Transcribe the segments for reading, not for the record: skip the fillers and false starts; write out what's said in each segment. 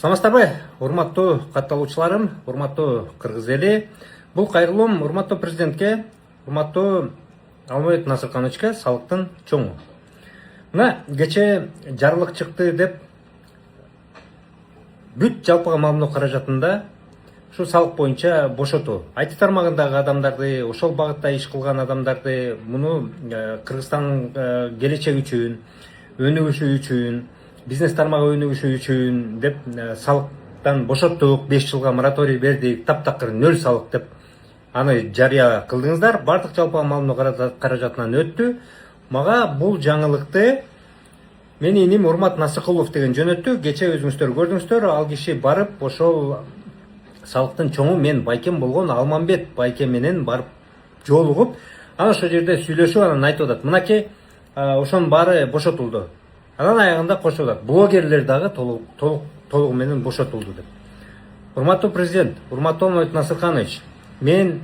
Саламатсыздарбы, урматтуу катталуучуларым, урматтуу кыргыз эли. Бул кайрылуум урматтуу президентке, урматтуу Алмамбет Насыркановичке салыктын чоңу. Мына кече жарлык чыкты деп бүт жалпыга маалымдоо каражатында ушу салык боюнча бошотуу. IT тармагындагы адамдарды, ошол багытта иш кылган адамдарды, муну Кыргызстандын келечеги үчүн, өнүгүшү үчүн, бизнес тармагы өнүгүшү үчүн деп салыктан бошоттук, 5 жылга мораторий бердик, таптакыр 0 салык деп аны жарыя кылдыңыздар. Бардык жалпыга маалымдоо каражатынан өттү. Мага бул жаңылыкты менин иним Урмат Насыкулов деген жөнөттү. Кече өзүңүздөр көрдүңүздөр, ал киши барып ошол салыктын чоңу мен байкем болгон Алмамбет байке менен барып жолугуп, анан ошол жерде сүйлөшүп, анан айтып атат. Мынакей ошонун баары бошотулду. Анан аягында кошуп атат. Блогерлер дагы толугу менен бошотулду деп. Урматтуу президент, урматтуу Алмамбет Насырканович, мен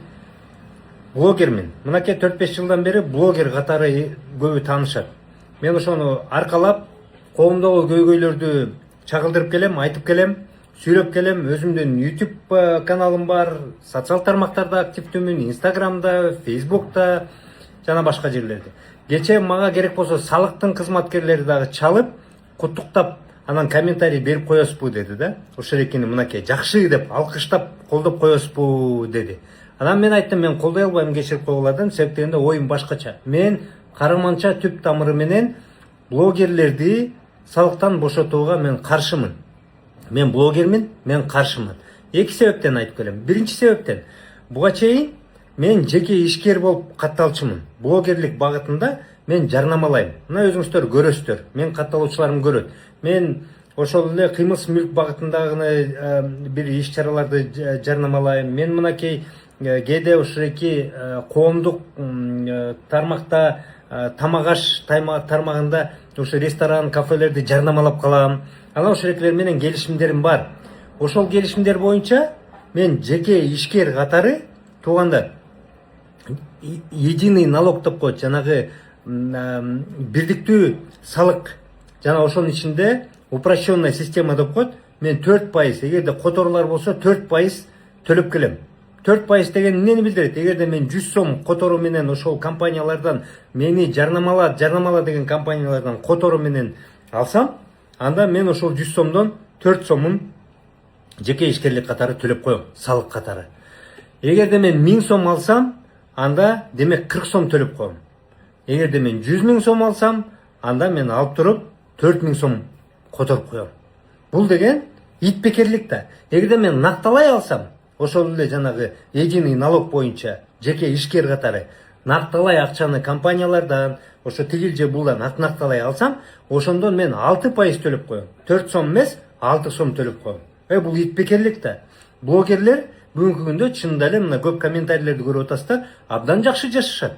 блогермин. Мынакей 4-5 жылдан бери блогер катары көбү таанышат. Мен ошону аркалап, коомдогу көйгөйлөрдү чагылдырып келем, айтып келем, сүйлөп келем. Өзүмдүн YouTube каналым бар, социал тармактарда активдүүмүн, Instagramда, Facebook'та жана башка жерлерде. Кече мага керек болсо салыктын кызматкерлери дагы чалып, куттуктап, анан комментарий берип коесузбу деди да. Ошол экени мынакей жакшы деп алкыштап колдоп коесузбу деди. Анан мен айттым, мен колдой албайм, кечирип койгуладым, себеп дегенде оюм башкача. Мен карыманча түп тамыры менен блогерлерди салыктан бошотууга мен каршымын. Мен блогермин, мен каршымын. Эки себептен айтып келем. Биринчи себептен, буга чейин мен жеке ишкер болуп катталчумун. Блогерлик багытында мен жарнамалайм. Мына өзүңүздөр көрөсүздөр. Мен катталуучуларым көрөт. Мен ошол эле кыймылсыз мүлк багытындагы бир иш-чараларды жарнамалайм. Мен мынакей кээде ошол эки коомдук тармакта, тамак аш тармагында ошо ресторан, кафелерди жарнамалап калам. Анан ошол экилер менен келишимдерим бар. Ошол келишимдер боюнча мен жеке ишкер катары туугандар единый налог деп коет, жанагы бирдиктүү салык, жана ошонун ичинде упрощенная система деп коет. Мен 4%, эгерде которуулар болсо 4% төлөп келем. 4% деген эмнени билдирет? Эгерде мен 100 сом которуу менен ошол компаниялардан мени жарнамала деген компаниялардан которуу менен алсам, анда мен ошол 100 сомдон 4 сомун жеке ишкерлик катары төлөп коем, салык катары. Эгерде мен 1000 сом алсам, анда демек 40 сом төлөп коем. Эгерде мен 100 000 сом алсам, анда мен алып туруп 4000 сом которуп коем. Бул деген итбекерлик да. Эгерде мен накталай алсам, ошол эле жанагы единый налог боюнча жеке ишкер катары накталай акчаны компаниялардан, ошо тигил же булдан накталай алсам, ошондон мен 6% төлөп коем. 4 сом эмес, 6 сом төлөп коем. Бул итбекерлик да. Блогерлер бүгүнкү күндө чынында эле мына көп комментарийлерди көрүп атасыздар, абдан жакшы жашашат.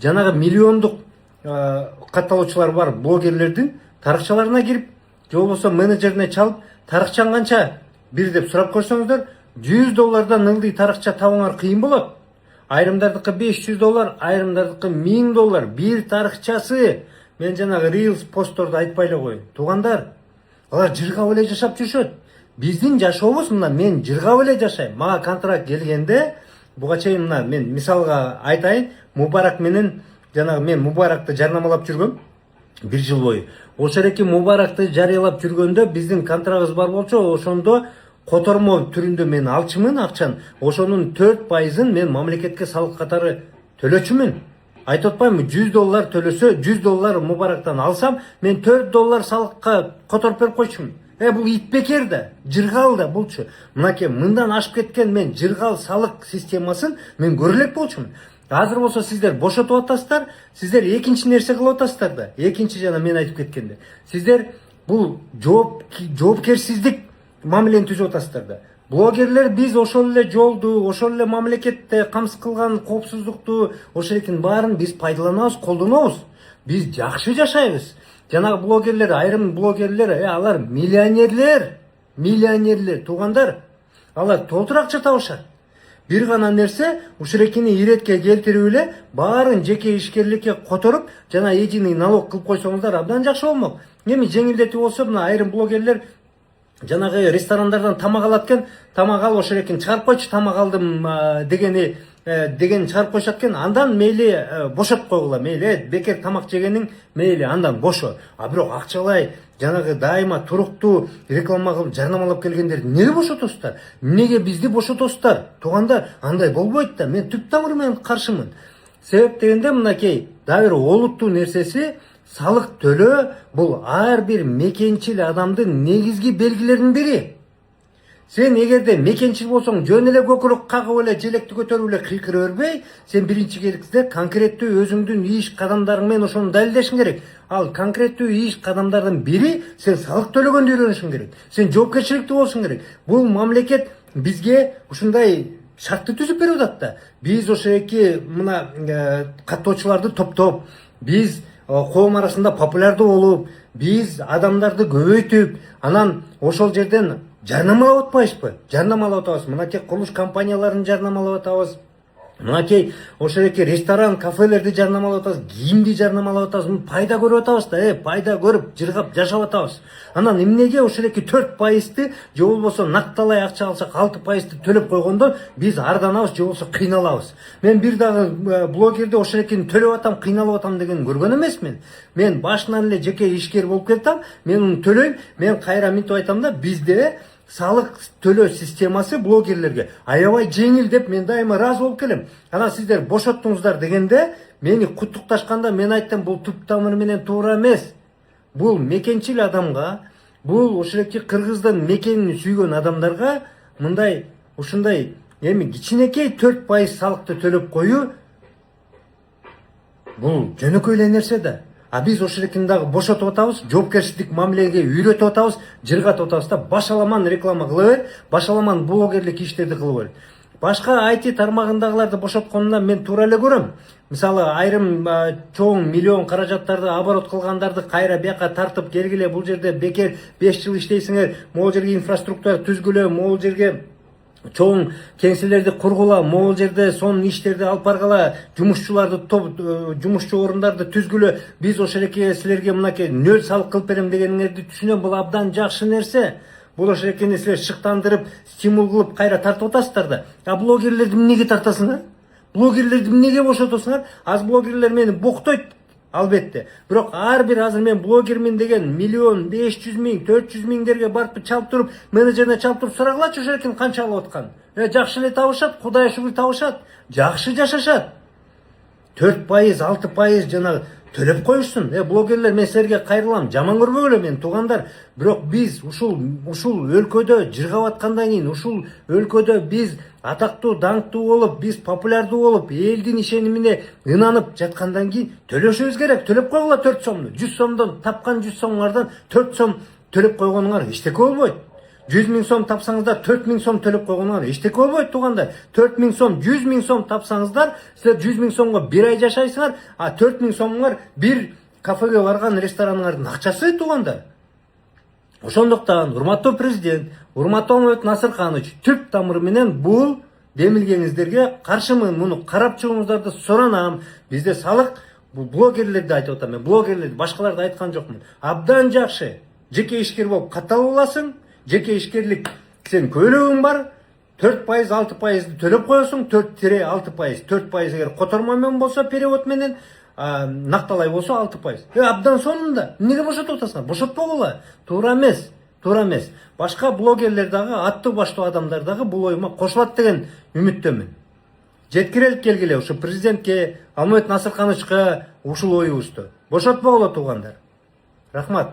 Жанагы миллиондук катталуучулар бар блогерлердин тарыкчаларына кирип, же болбосо менеджерине чалып, тарыкчаң канча бир деп сурап көрсөңүздөр, $100 ылдый тарыкча табыңар кыйын болот. Айрымдардыкы $500, айрымдардыкы $1000. Бир тарыкчасы. Мен жанагы Reels постторду айтпай эле коеюн. Туугандар, алар жыргап эле жашап жүрүшөт. Биздин жашообуз мына мен жыргап эле жашайм. Мага контракт келгенде, буга чейин мына мен мисалга айтайын, Мубарак менен жанагы мен Мубаракты жарнамалап жүргөм 1 жыл бою. Ошол эки Мубаракты жарыялап жүргөндө биздин контрагыбыз бар болчу, ошондо котормо түрүндө мен алчумун акчаны. Ошонун 4%-ын мен мамлекетке салык катары төлөчүмүн. Айтып атпаймынбы, $100 төлөсө, $100 Мубарактан алсам, мен $4 салыкка которуп берип койчумун. Бул итбекер да, жыргал да болчу. Мынакей мындан ашып кеткен мен жыргал салык системасын мен көрө элек болчумун. Азыр болсо сиздер бошотуп атасыздар, сиздер экинчи нерсе кылып атасыздар да. Экинчи жана мен айтып кеткенде. Сиздер бул жоопкерсиздик мамилени түзүп атасыздар да. Блогерлер биз ошол эле жолду, ошол эле мамлекетте камсыз кылган коопсуздукту, ошол экенин баарын биз пайдаланабыз, колдонобуз. Биз жакшы жашайбыз. Жанагы блогерлер, айрым блогерлер, алар миллионерлер, туугандар. Алар толтур акча табышат. Бир гана нерсе, ушул экини иретке келтирип эле баарын жеке ишкерликке которуп, жана единый налог кылып койсоңуздар абдан жакшы болмок. Эми жеңилдетүү болсо, мына айрым блогерлер жанагы ресторандардан тамак алат экен, тамак ал ошол экен чыгарып койчу, тамак алдым деген чыгарып коюшат экен. Андан мейли бошотуп койгула, мейли бекер тамак жегениң мейли андан бошо. А бирок акчалай жанагы дайыма туруктуу реклама кылып жарнамалап келгендерди эмнеге бошотосуздар? Эмнеге бизди бошотосуздар? Туугандар, андай болбойт да. Мен түп тамыры менен каршымын. Себеп дегенде мынакей дагы бир олуттуу нерсеси салык төлөө бул ар бир мекенчил адамдын негизги белгилеринин бири. Сен эгерде мекенчил болсоң, жөн эле көкүрөк кагып эле желекти көтөрүп эле кыйкыра бербей, сен биринчи кезекте конкреттүү өзүңдүн иш кадамдарың менен ошону далилдешиң керек. Ал конкреттүү иш кадамдардын бири сен салык төлөгөндү үйрөнүшүң керек. Сен жоопкерчиликтүү болушуң керек. Бул мамлекет бизге ушундай шартты түзүп берип атат да. Биз ошо эки мына каттоочуларды топтоп, биз коом арасында популярдуу болуп, биз адамдарды көбөйтүп, анан ошол жерден жарнамалап атпайбызбы? Жарнамалап атабыз. Мынакей курулуш компанияларын жарнамалап атабыз. Мынакей ошол эки ресторан, кафелерди жарнамалап атабыз, кийимди жарнамалап атабыз. Пайда көрүп атабыз да, пайда көрүп, жыргап жашап атабыз. Анан эмнеге ошол эки 4%, же болбосо накталай акча алсак 6% төлөп койгондо биз арданабыз, же болбосо кыйналабыз. Мен бир дагы блогерди ошол экини төлөп атам, кыйналып атам деген көргөн эмесмин. Мен башынан эле жеке ишкер болуп кетем, мен уну төлөйм, мен кайра мынтип айтам да, бизде салык төлөө системасы блогерлерге аябай жеңил деп мен дайыма ыраазы болуп келем. Анан сиздер бошоттуңуздар дегенде мени куттукташканда мен айттым, бул түп тамыры менен туура эмес. Бул мекенчил адамга, бул ошол эки кыргыздын мекенин сүйгөн адамдарга мындай ушундай эми кичинекей 4% салыкты төлөп коюу бул жөнөкөй эле нерсе да. А биз ошол экини дагы бошотуп атабыз, жоопкерчилик мамилеге үйрөтүп атабыз, жыргатып атабыз да, башаламан реклама кыла бер, башаламан блогерлик иштерди кыла бер. Башка IT тармагындагыларды бошотконунан мен туура эле көрөм. Мисалы айрым чоң миллион каражаттарды оборот кылгандарды кайра бияка тартып келгиле, бул жерде бекер 5 жыл иштейсиңер, могул жерге инфраструктура түзгүлө, могул жерге чоң кеңселерди кургула, могул жерде сонун иштерди алып баргыла, жумушчуларды жумушчу орундарды түзгүлө. Биз ошол эки силерге мынакей 0 салык кылып берем дегениңерди түшүнөм, бул абдан жакшы нерсе. Бул ошол экени силер шыктандырып, стимул кылып кайра тартып атасыздар да. А блогерлерди эмнеге тартасыңар? Блогерлерди эмнеге бошотосуңар? Аз блогерлер мени боктойт, албетте. Бирок ар бир азыр мен блогермин деген 1 500 000, 400 000дерге барып чалып туруп, менеджерине чалып туруп сураглачы ошол экени канча алып аткан. Жакшы эле табышат, Кудайга шүгүр табышат. Жакшы жашашат. 4%, 6% жанагы төлөп коюшсун. Блогерлер, мен силерге кайрылам, жаман көрбөгүлө мен туугандар. Бирок биз ушул өлкөдө жыргап аткандан кийин, ушул өлкөдө биз атактуу, даңктуу болуп, биз популярдуу болуп, элдин ишенимине ынанып жаткандан кийин төлөшүбүз керек. Төлөп койгула 4 сомду. 100 сомдон тапкан 100 сомуңардан 4 сом төлөп койгонуңар эчтеке болбойт. 100 000 сом тапсаңыздар 4 000 сом төлөп койгонуңар эчтеке болбойт туугандар. 4 000 сом, 100 000 сом тапсаңыздар, силер 100 000 сомго бир ай жашайсыңар, а 4 000 сомуңар бир кафеге барган рестораныңардын акчасы туугандар. Ошондуктан урматтуу президент, урматтуу Алмамбет Насырканович, түп тамыры менен бул демилгеңиздерге каршымын. Муну карап чыгууңуздарды суранам. Бизде салык, бул блогерлерди айтып атам мен, блогерлерди, башкаларды айткан жокмун. Абдан жакшы. Жеке ишкер болуп катталып аласың. Жеке ишкерлик сен көйлөгүң бар, 4%, 6% төлөп коесуң, 4-6%. 4% эгер котормо менен болсо, перевод менен, накталай болсо 6%. Абдан сонунда. Эмнеге бошотуп атасыңар? Бошотпогула. Туура эмес. Туура эмес. Башка блогерлер дагы, аттуу баштуу адамдар дагы бул оюма кошулат деген үмүттөмүн. Жеткирелик келгиле ушу президентке, Алмамбет Насыркановичка ушул оюбузду. Бошотпогула туугандар. Рахмат.